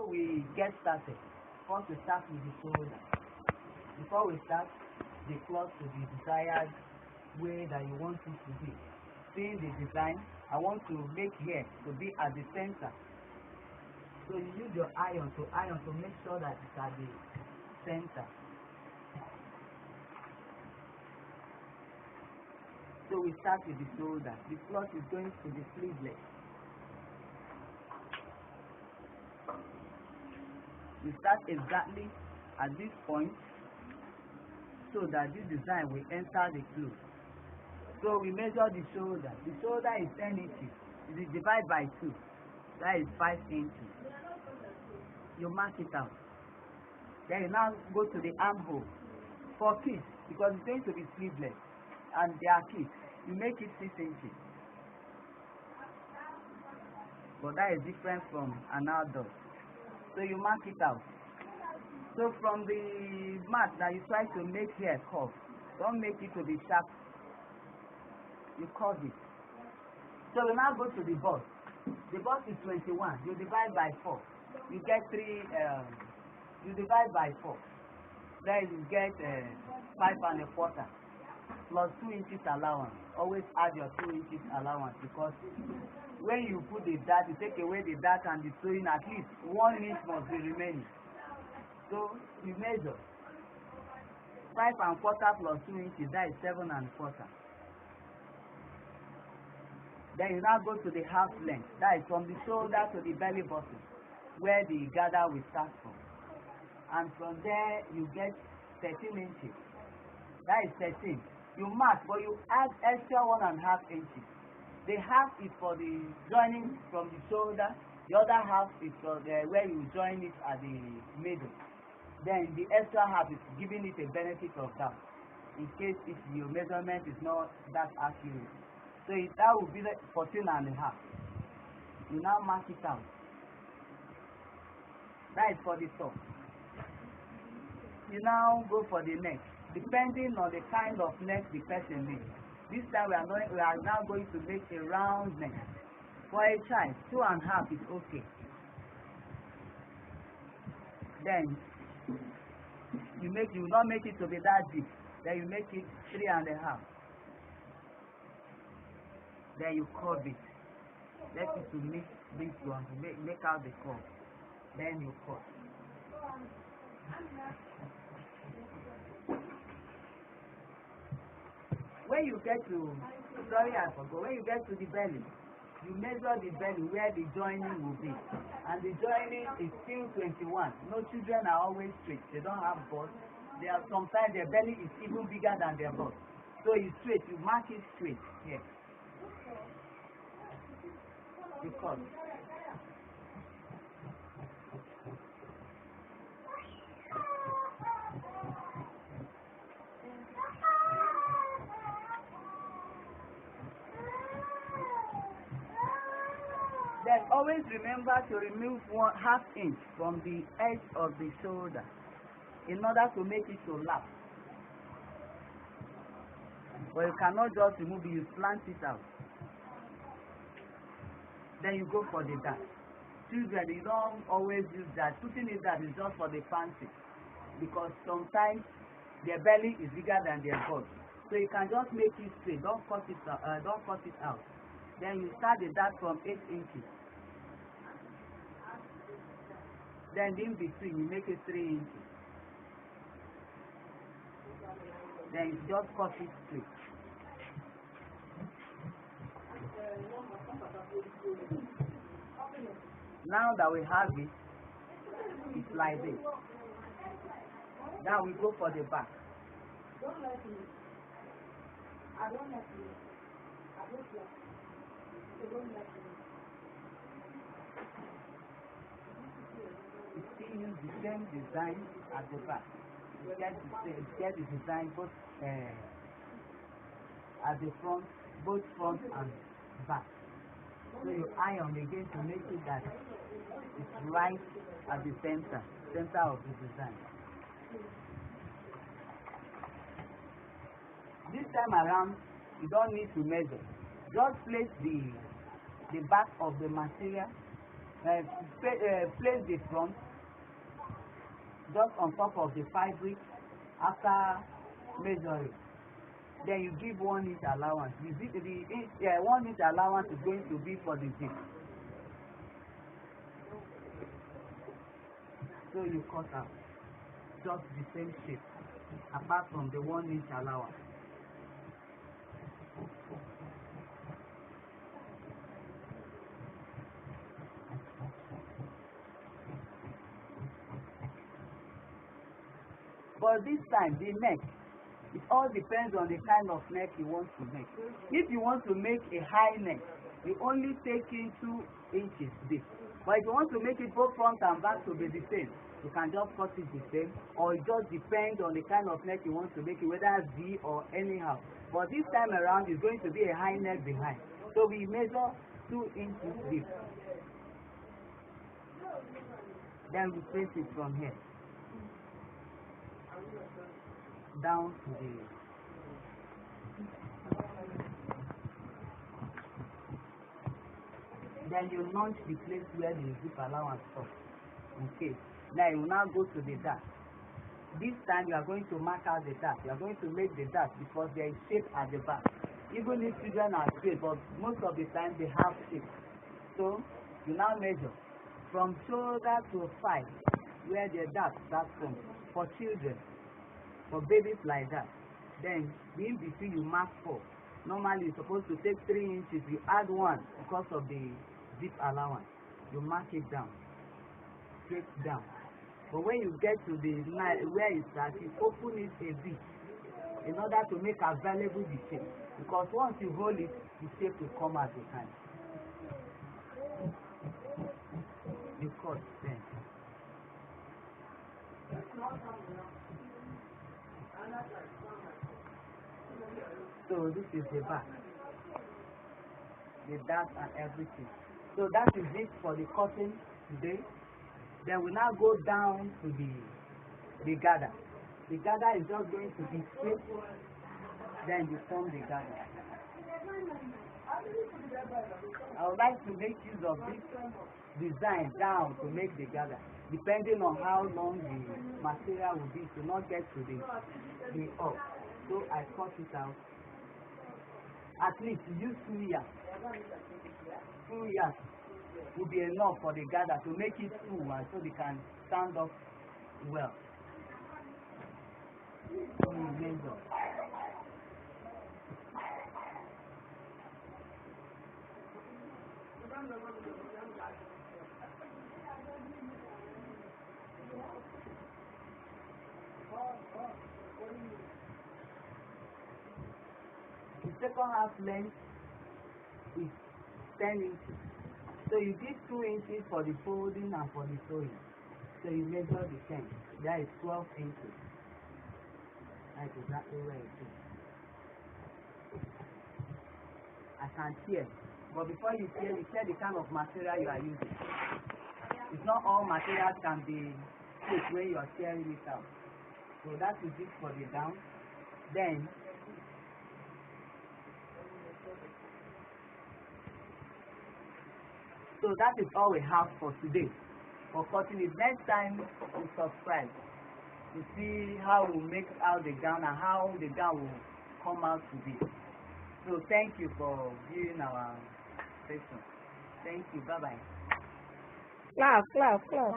So we get started. First we start with the shoulder. Before we start, the cloth to the desired way that you want it to be. Seeing the design, I want to make here to be at the center. So you use your iron to make sure that it's at the center. So we start with the shoulder. The cloth is going to the sleeveless. We start exactly at this point so that this design will enter the cloth. So we measure the shoulder. The shoulder is 10 inches. It is divided by 2. That is 5 inches. You mark it out. Then you now go to the armhole. For kids, because it's going to be sleeveless and they are kids, you make it 6 inches. But that is different from an adult. So you mark it out. So from the mark that you try to make here curve, don't make it to be sharp. You curve it. So we now go to the bust. The bust is 21. You divide by 4. You get 3. You divide by 4. Then you get 5 1/4 plus 2 inches allowance. Always add your 2 inches allowance, because when you put the dart, you take away the dart and the sewing, at least 1 inch must be remaining. So you measure 5 1/4 plus 2 inches, that is 7 1/4. Then you now go to the half length, that is from the shoulder to the belly button, where the gather will start from. And from there you get 13 inches. That is 13. You mark, but you add extra 1.5 inches. The half is for the joining from the shoulder. The other half is for the where you join it at the middle. Then the extra half is giving it a benefit of that, in case if your measurement is not that accurate. So that will be 14.5. You now mark it out. That is for the top. You now go for the neck, depending on the kind of neck the person needs. This time we are now going to make a round neck. For a child, 2.5 is okay. Then you will not make it to be that deep. Then you make it 3.5. Then you curve it. Let it to mix this one to make out the curve. Then you cut. When you get to, sorry I forgot, when you get to the belly, you measure the belly where the joining will be. And the joining is still 21. No, children are always straight. They don't have bust. They are, sometimes their belly is even bigger than their bust. So it's straight. You mark it straight here. You cut. Then always remember to remove 1/2 inch from the edge of the shoulder in order to make it to lap. But you cannot just remove it, you slant it out. Then you go for the dart. Children, you don't always use that. Putting it that is just for the fancy, because sometimes their belly is bigger than their butt. So you can just make it straight. Don't cut it out. Then you start the dart from 8 inches. Then in between you make it 3 inches. Then you just cut it straight. Now that we have it, it's like this. Now we go for the back. You still use the same design at the back. You get the design both at the front, both front and back. So you iron again to make it that it's right at the center of the design. This time around, you don't need to measure. Just place the back of the material place the front just on top of the fabric after measuring. Then you give 1 inch allowance. The 1 inch allowance is going to be for the zip. So you cut out just the same shape apart from the 1 inch allowance. But this time, the neck, it all depends on the kind of neck you want to make. If you want to make a high neck, you only take in 2 inches deep. But if you want to make it both front and back to be the same, you can just cut it the same, or it just depends on the kind of neck you want to make it, whether V or anyhow. But this time around, it's going to be a high neck behind. So we measure 2 inches deep. Then we place it from here down to the then you launch the place where the zip allowance stops. Okay. Now you will now go to the dart. This time you are going to mark out the dart. You are going to make the dart because there is shape at the back. Even if children are straight, but most of the time they have shape. So you now measure from shoulder to thigh where the dart starts from. For children, for babies like that, then in between you mark 4. Normally you're supposed to take 3 inches. You add 1 because of the zip allowance. You mark it down, straight down. But when you get to the line where it starts, you open it a bit in order to make available the shape. Because once you hold it, the shape will come at the time. You cut then. So this is the back, the dart and everything. So that is it for the cutting today. Then we now go down to the gather. The gather is just going to be straight. Then you form the gather. I would like to make use of this design down to make the gather, depending on how long the material will be to not get to the up. So I cut it out. At least use 2 yards. 2 yards will be enough for the gather to make it full so they can stand up well. Measure. The second half length is 10 inches. So you give 2 inches for the folding and for the sewing. So you measure the 10. That is 12 inches. That's exactly where it is. I can tear. But before you tear the kind of material you are using. It's not all materials can be straight when you are tearing it out. So that is it for the down. Then so that is all we have for today. For cutting it, next time we subscribe to see how we make out the gown and how the gown will come out to be. So thank you for viewing our session. Thank you. Bye bye. Clap, clap, clap.